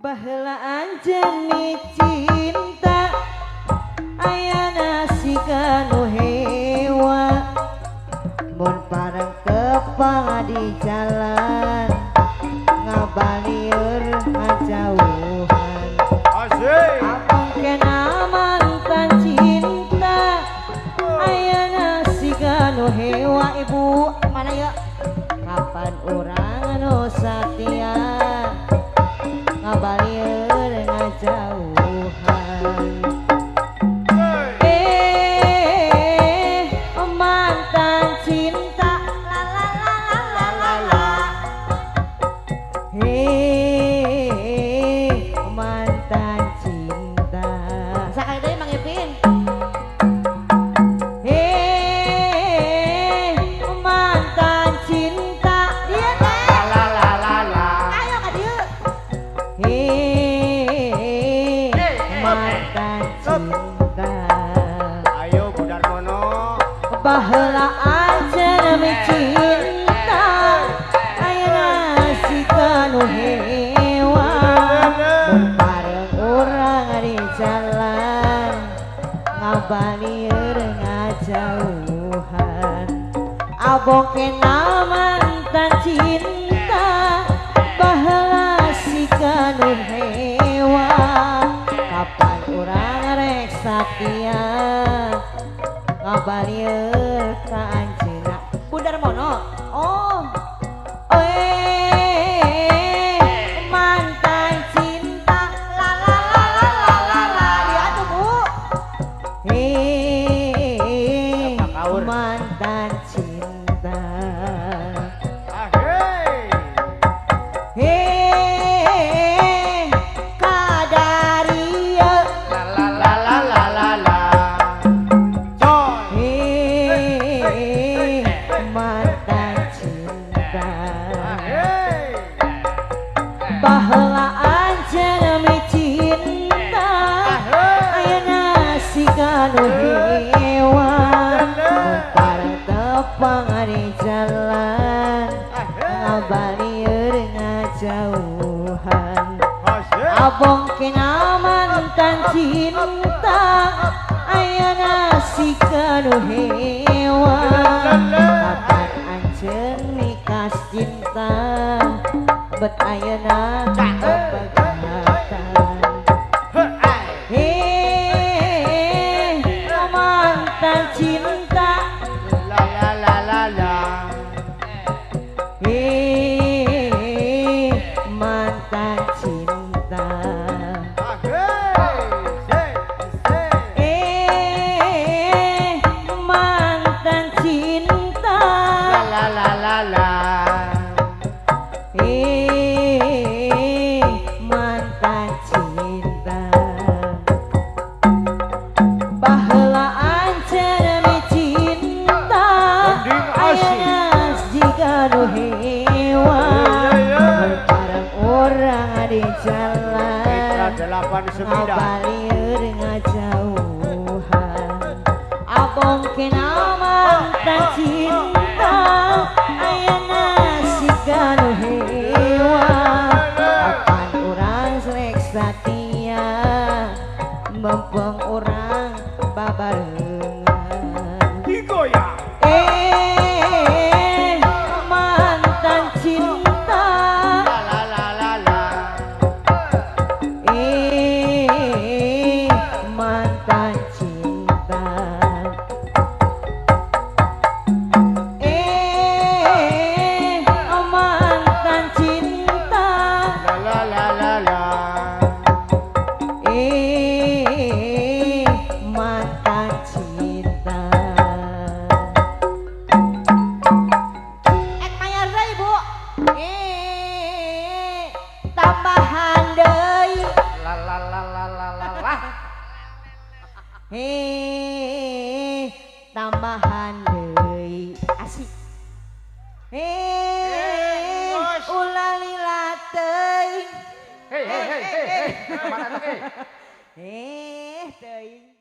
Baheula anjeun cinta ayana sikanu hewa mun pareng tepang di jalan ngabalieur ngajauhan abang kena mantan cinta ayana sikanu hewa. Ibu mana ya kapan urang anu satia ngabalieur ngajauhan. Mantan cinta la la la la la la. Mantan cinta sakali deui Mang Ipin. Mantan cinta dia teh la la la la. Ayo ka dieu. Mantan cinta. Ayo Bu Darmono. Baheula anjeun cinta ayeuna sikanu hewa mun pareng urang di jalan ngabalieur ngajauhan abong kena mantan cinta baheula sikanu hewa kapan urang rek satia ngabalieur ka anjeunna. Bu Darmono. Oh mantan cinta la la la la la la la. Dia tuh Bu. Mantan cinta. Kadaria La la la la la la la. mantan cinta. Baheula anjeun cinta ayeuna sikanu hewa mun pareng tepang di jalan ngabalieur ngajauhan abong kena mantan cinta ayeuna sikanu hewa kapan anjeun nikah cinta bet ayeuna kebegatan. Mantan cinta La la la la la. mantan cinta. Mantan cinta La la la la. mantan cinta. Baheula anjeun cinta ayeuna sikanu hewa mun pareng urang di jalan ngabalieur ngajauhan abong kena mantan cinta ayeuna sikanu hewa kapan urang rek satia mempeng urang babarengan. Digoyang. Mantan cinta La la la la la. mantan cinta. Mantan cinta La la la la la. mantan cinta. Mayar deui Bu. Tambahan deui. La la la la la la la. Tambahan deui. Asik. Ulalila teuing. Hei hei hei hei. Mana tuh, hei? Teuing.